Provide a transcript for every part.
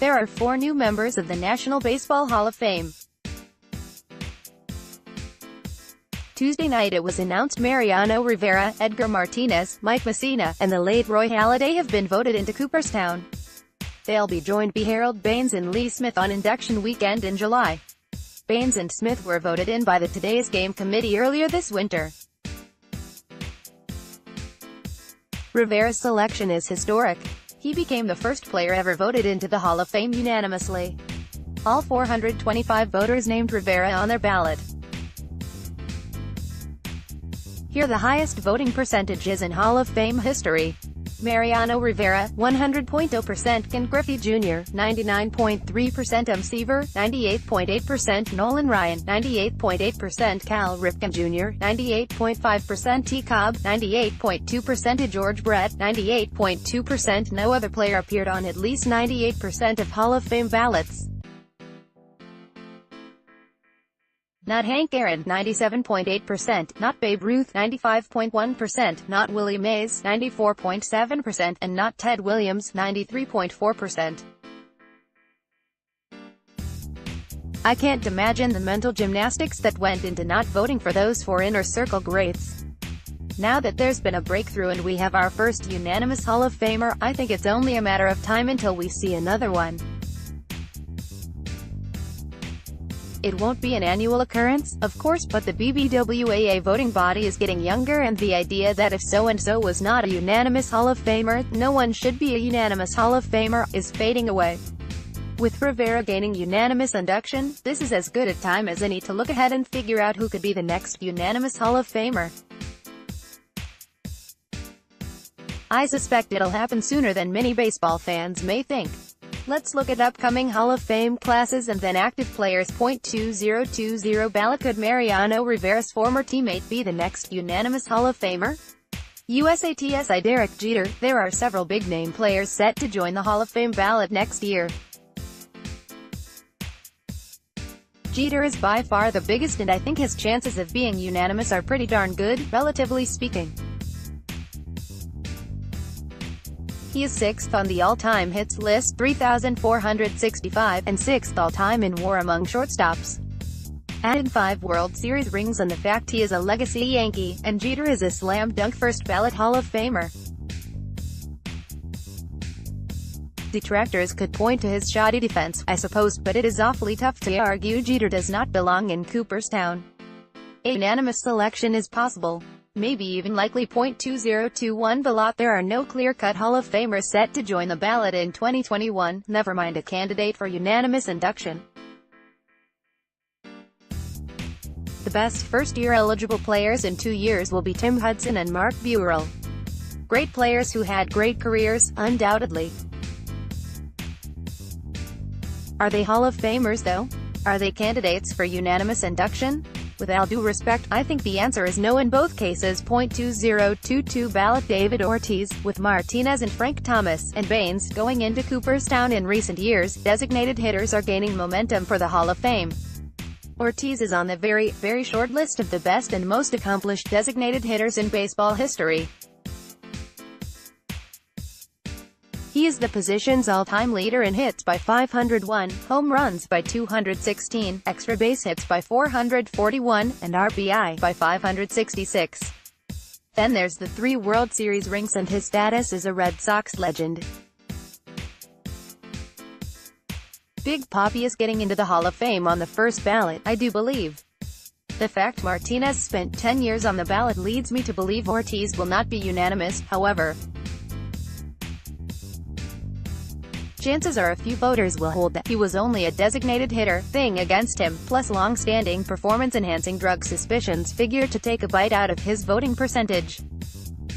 There are 4 new members of the National Baseball Hall of Fame. Tuesday night it was announced Mariano Rivera, Edgar Martinez, Mike Mussina, and the late Roy Halladay have been voted into Cooperstown. They'll be joined by Harold Baines and Smith on induction weekend in July. Baines and Smith were voted in by the Today's Game committee earlier this winter. Rivera's selection is historic. He became the first player ever voted into the Hall of Fame unanimously. All 425 voters named Rivera on their ballot. Here are the highest voting percentages in Hall of Fame history. Mariano Rivera, 100.0%, Ken Griffey Jr., 99.3%, Seaver, 98.8%, Nolan Ryan, 98.8%, Cal Ripken Jr., 98.5%, T. Cobb, 98.2%, George Brett, 98.2%. No other player appeared on at least 98% of Hall of Fame ballots. Not Hank Aaron, 97.8%, not Babe Ruth, 95.1%, not Willie Mays, 94.7%, and not Ted Williams, 93.4%. I can't imagine the mental gymnastics that went into not voting for those 4 inner circle greats. Now that there's been a breakthrough and we have our first unanimous Hall of Famer, I think it's only a matter of time until we see another one. It won't be an annual occurrence, of course, but the BBWAA voting body is getting younger, and the idea that if so-and-so was not a unanimous Hall of Famer, no one should be a unanimous Hall of Famer, is fading away. With Rivera gaining unanimous induction, this is as good a time as any to look ahead and figure out who could be the next unanimous Hall of Famer. I suspect it'll happen sooner than many baseball fans may think. Let's look at upcoming Hall of Fame classes and then active players. 2020 ballot. Could Mariano Rivera's former teammate be the next unanimous Hall of Famer? USATSI Derek Jeter. There are several big-name players set to join the Hall of Fame ballot next year. Jeter is by far the biggest, and I think his chances of being unanimous are pretty darn good, relatively speaking. He is 6th on the all-time hits list, 3,465, and 6th all-time in WAR among shortstops. Add in 5 World Series rings and the fact he is a legacy Yankee, and Jeter is a slam-dunk first-ballot Hall of Famer. Detractors could point to his shoddy defense, I suppose, but it is awfully tough to argue Jeter does not belong in Cooperstown. A unanimous selection is possible. Maybe even likely. 2021 ballot. There are no clear-cut Hall of Famers set to join the ballot in 2021, never mind a candidate for unanimous induction. The best first-year eligible players in 2 years will be Tim Hudson and Mark Burrell. Great players who had great careers, undoubtedly. Are they Hall of Famers though? Are they candidates for unanimous induction? With all due respect, I think the answer is no in both cases. 2022 ballot. David Ortiz, with Martinez and Frank Thomas, and Baines going into Cooperstown in recent years, designated hitters are gaining momentum for the Hall of Fame. Ortiz is on the very, very short list of the best and most accomplished designated hitters in baseball history. He is the position's all-time leader in hits by 501, home runs by 216, extra base hits by 441, and RBI by 566. Then there's the 3 World Series rings and his status as a Red Sox legend. Big Papi is getting into the Hall of Fame on the first ballot, I do believe. The fact Martinez spent 10 years on the ballot leads me to believe Ortiz will not be unanimous, however. Chances are a few voters will hold that he was only a designated hitter thing against him, plus long-standing performance-enhancing drug suspicions figure to take a bite out of his voting percentage.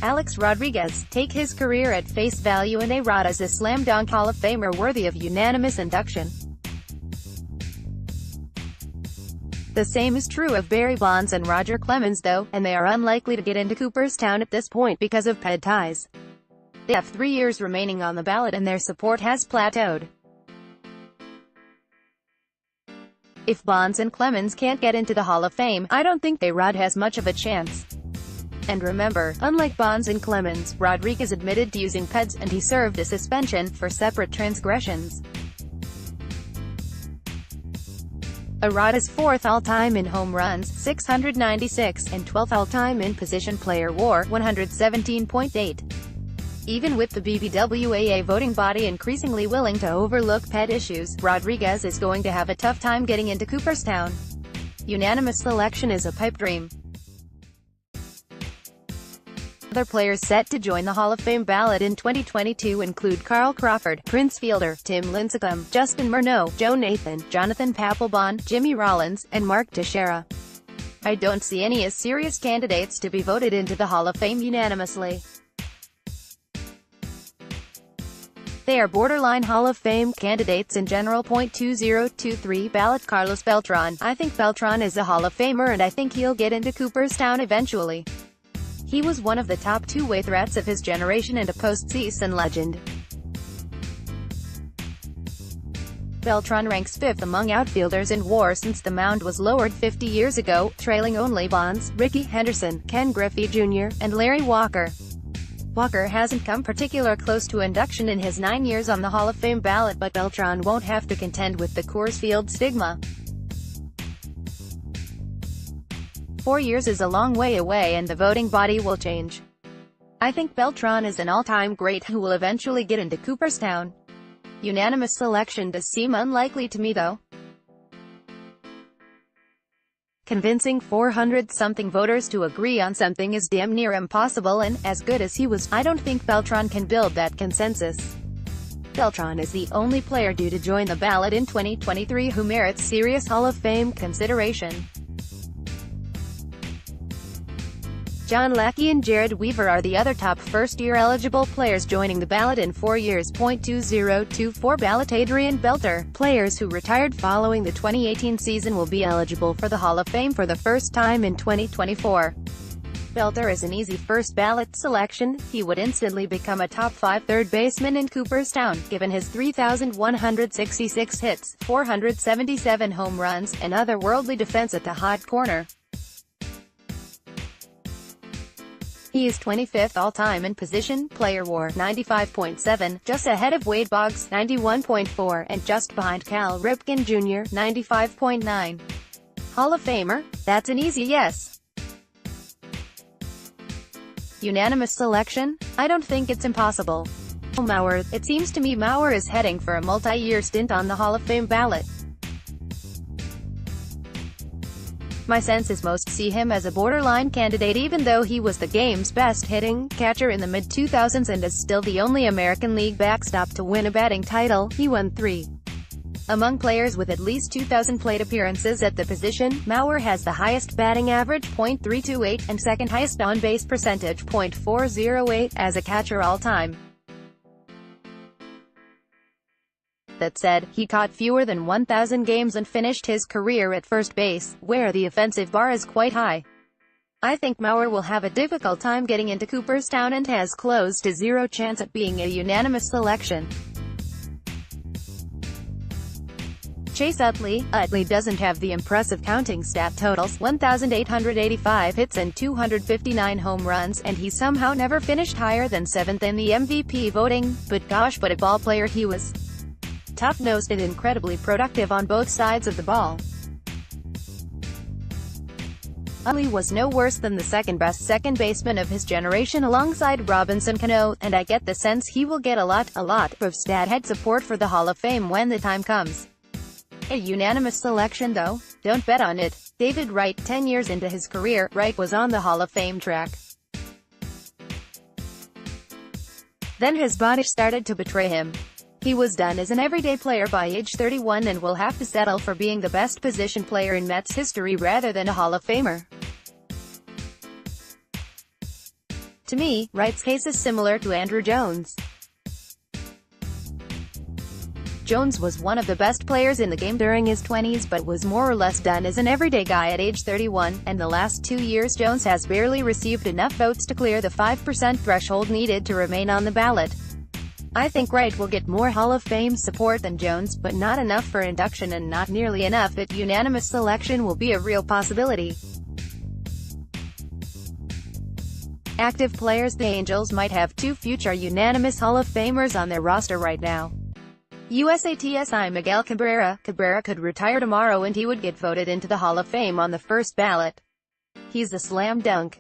Alex Rodriguez, take his career at face value, and A-Rod is a slam-dunk Hall of Famer worthy of unanimous induction. The same is true of Barry Bonds and Roger Clemens though, and they are unlikely to get into Cooperstown at this point because of ped ties. They have 3 years remaining on the ballot and their support has plateaued. If Bonds and Clemens can't get into the Hall of Fame, I don't think A-Rod has much of a chance. And remember, unlike Bonds and Clemens, Rodriguez admitted to using peds, and he served a suspension for separate transgressions. Rod is 4th all-time in home runs, 696, and 12th all-time in position player WAR, 117.8. Even with the BBWAA voting body increasingly willing to overlook pet issues, Rodriguez is going to have a tough time getting into Cooperstown. Unanimous selection is a pipe dream. Other players set to join the Hall of Fame ballot in 2022 include Carl Crawford, Prince Fielder, Tim Lincecum, Justin Morneau, Joe Nathan, Jonathan Papelbon, Jimmy Rollins, and Mark Teixeira. I don't see any as serious candidates to be voted into the Hall of Fame unanimously. They are borderline Hall of Fame candidates in general. 2023 ballot. Carlos Beltran. I think Beltran is a Hall of Famer and I think he'll get into Cooperstown eventually. He was one of the top two-way threats of his generation and a postseason legend. Beltran ranks 5th among outfielders in WAR since the mound was lowered 50 years ago, trailing only Bonds, Rickey Henderson, Ken Griffey Jr., and Larry Walker. Walker hasn't come particularly close to induction in his 9 years on the Hall of Fame ballot, but Beltran won't have to contend with the Coors Field stigma. 4 years is a long way away and the voting body will change. I think Beltran is an all-time great who will eventually get into Cooperstown. Unanimous selection does seem unlikely to me though. Convincing 400-something voters to agree on something is damn near impossible, and, as good as he was, I don't think Beltran can build that consensus. Beltran is the only player due to join the ballot in 2023 who merits serious Hall of Fame consideration. John Lackey and Jared Weaver are the other top first-year eligible players joining the ballot in 4 years. 2024 ballot. Adrian Beltre. Players who retired following the 2018 season will be eligible for the Hall of Fame for the first time in 2024. Beltre is an easy first ballot selection. He would instantly become a top 5 third baseman in Cooperstown, given his 3,166 hits, 477 home runs, and otherworldly defense at the hot corner. He is 25th all-time in position player WAR, 95.7, just ahead of Wade Boggs, 91.4, and just behind Cal Ripken Jr., 95.9. Hall of Famer? That's an easy yes. Unanimous selection? I don't think it's impossible. Mauer. It seems to me Mauer is heading for a multi-year stint on the Hall of Fame ballot. My sense is most see him as a borderline candidate, even though he was the game's best hitting catcher in the mid-2000s and is still the only American League backstop to win a batting title. He won 3. Among players with at least 2,000 plate appearances at the position, Mauer has the highest batting average, .328, and second highest on-base percentage, .408, as a catcher all-time. That said, he caught fewer than 1,000 games and finished his career at first base, where the offensive bar is quite high. I think Mauer will have a difficult time getting into Cooperstown and has close to zero chance at being a unanimous selection. Chase Utley. Utley doesn't have the impressive counting stat totals, 1,885 hits and 259 home runs, and he somehow never finished higher than 7th in the MVP voting, but gosh, what a ball player he was. Tough-nosed and incredibly productive on both sides of the ball. Utley was no worse than the second-best second baseman of his generation alongside Robinson Cano, and I get the sense he will get a lot of stat-head support for the Hall of Fame when the time comes. A unanimous selection though? Don't bet on it. David Wright. 10 years into his career, Wright was on the Hall of Fame track. Then his body started to betray him. He was done as an everyday player by age 31 and will have to settle for being the best position player in Mets history rather than a Hall of Famer. To me, Wright's case is similar to Andrew Jones. Jones was one of the best players in the game during his 20s but was more or less done as an everyday guy at age 31, and the last 2 years Jones has barely received enough votes to clear the 5% threshold needed to remain on the ballot. I think Wright will get more Hall of Fame support than Jones, but not enough for induction and not nearly enough that unanimous selection will be a real possibility. Active players. The Angels might have 2 future unanimous Hall of Famers on their roster right now. USATSI Miguel Cabrera. Cabrera could retire tomorrow and he would get voted into the Hall of Fame on the first ballot. He's a slam dunk.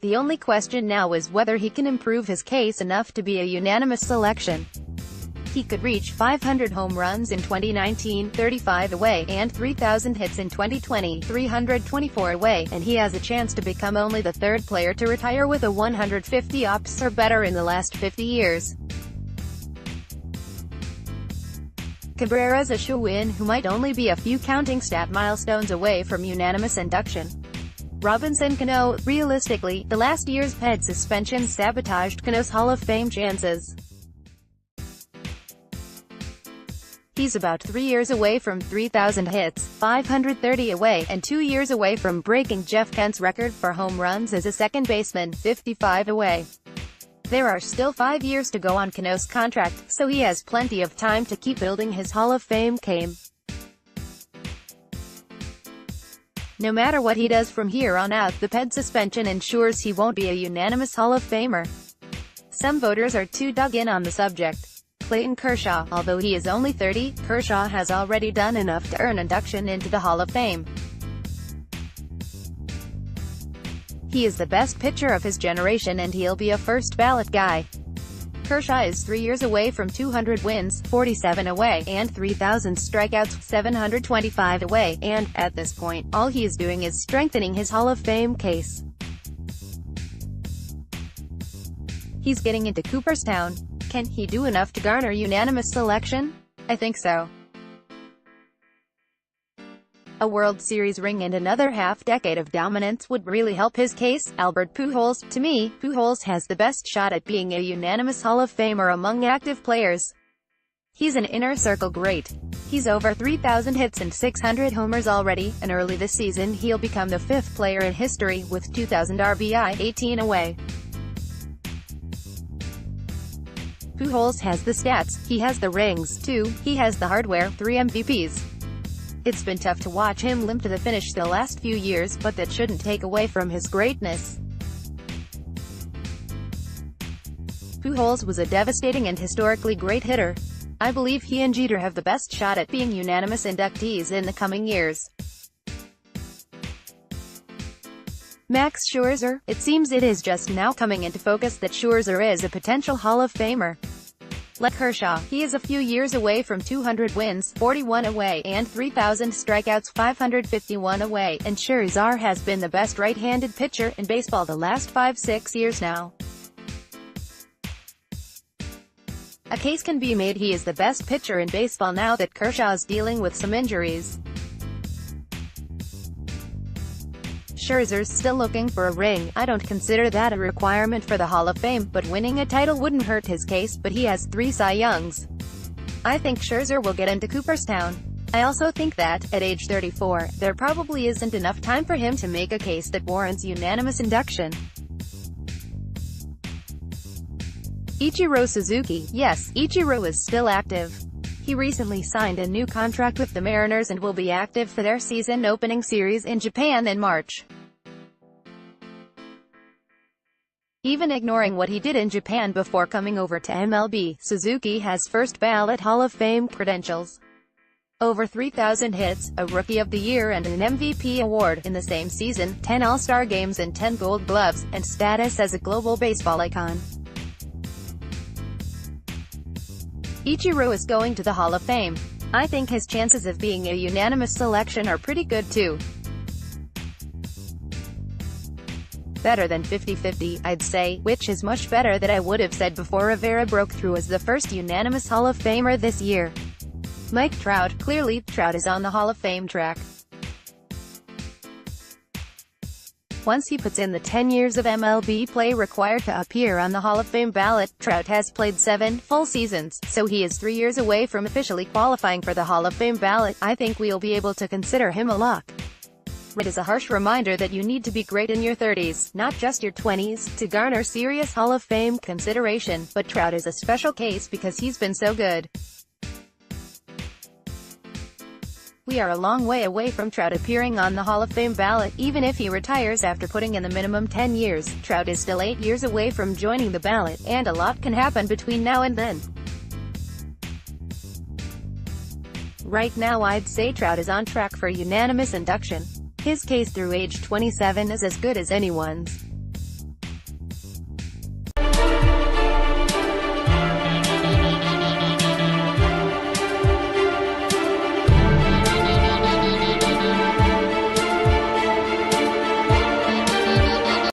The only question now is whether he can improve his case enough to be a unanimous selection. He could reach 500 home runs in 2019, 35 away, and 3,000 hits in 2020, 324 away, and he has a chance to become only the third player to retire with a 150 ops or better in the last 50 years. Cabrera's a shoo-in who might only be a few counting stat milestones away from unanimous induction. Robinson Cano. Realistically, the last year's PED suspension sabotaged Cano's Hall of Fame chances. He's about 3 years away from 3,000 hits, 530 away, and 2 years away from breaking Jeff Kent's record for home runs as a second baseman, 55 away. There are still 5 years to go on Cano's contract, so he has plenty of time to keep building his Hall of Fame claim. No matter what he does from here on out, the PED suspension ensures he won't be a unanimous Hall of Famer. Some voters are too dug in on the subject. Clayton Kershaw. Although he is only 30, Kershaw has already done enough to earn induction into the Hall of Fame. He is the best pitcher of his generation and he'll be a first-ballot guy. Kershaw is 3 years away from 200 wins, 47 away, and 3,000 strikeouts, 725 away, and, at this point, all he is doing is strengthening his Hall of Fame case. He's getting into Cooperstown. Can he do enough to garner unanimous selection? I think so. A World Series ring and another half-decade of dominance would really help his case. Albert Pujols. To me, Pujols has the best shot at being a unanimous Hall of Famer among active players. He's an inner circle great. He's over 3,000 hits and 600 homers already, and early this season he'll become the 5th player in history with 2,000 RBI, 18 away. Pujols has the stats, he has the rings, too, he has the hardware, 3 MVPs. It's been tough to watch him limp to the finish the last few years, but that shouldn't take away from his greatness. Pujols was a devastating and historically great hitter. I believe he and Jeter have the best shot at being unanimous inductees in the coming years. Max Scherzer. It seems it is just now coming into focus that Scherzer is a potential Hall of Famer. Like Kershaw, he is a few years away from 200 wins, 41 away, and 3,000 strikeouts, 551 away, and Scherzer has been the best right-handed pitcher in baseball the last 5-6 years now. A case can be made he is the best pitcher in baseball now that Kershaw is dealing with some injuries. Scherzer's still looking for a ring. I don't consider that a requirement for the Hall of Fame, but winning a title wouldn't hurt his case, but he has 3 Cy Youngs. I think Scherzer will get into Cooperstown. I also think that, at age 34, there probably isn't enough time for him to make a case that warrants unanimous induction. Ichiro Suzuki. Yes, Ichiro is still active. He recently signed a new contract with the Mariners and will be active for their season-opening series in Japan in March. Even ignoring what he did in Japan before coming over to MLB, Suzuki has first-ballot Hall of Fame credentials. Over 3,000 hits, a Rookie of the Year and an MVP award in the same season, 10 All-Star games and 10 Gold Gloves, and status as a global baseball icon. Ichiro is going to the Hall of Fame. I think his chances of being a unanimous selection are pretty good too. Better than 50-50, I'd say, which is much better than I would have said before Rivera broke through as the first unanimous Hall of Famer this year. Mike Trout. Clearly, Trout is on the Hall of Fame track. Once he puts in the 10 years of MLB play required to appear on the Hall of Fame ballot, Trout has played 7 full seasons, so he is 3 years away from officially qualifying for the Hall of Fame ballot. I think we'll be able to consider him a lock. It is a harsh reminder that you need to be great in your 30s, not just your 20s, to garner serious Hall of Fame consideration, but Trout is a special case because he's been so good. We are a long way away from Trout appearing on the Hall of Fame ballot. Even if he retires after putting in the minimum 10 years, Trout is still 8 years away from joining the ballot, and a lot can happen between now and then. Right now I'd say Trout is on track for unanimous induction. His case through age 27 is as good as anyone's.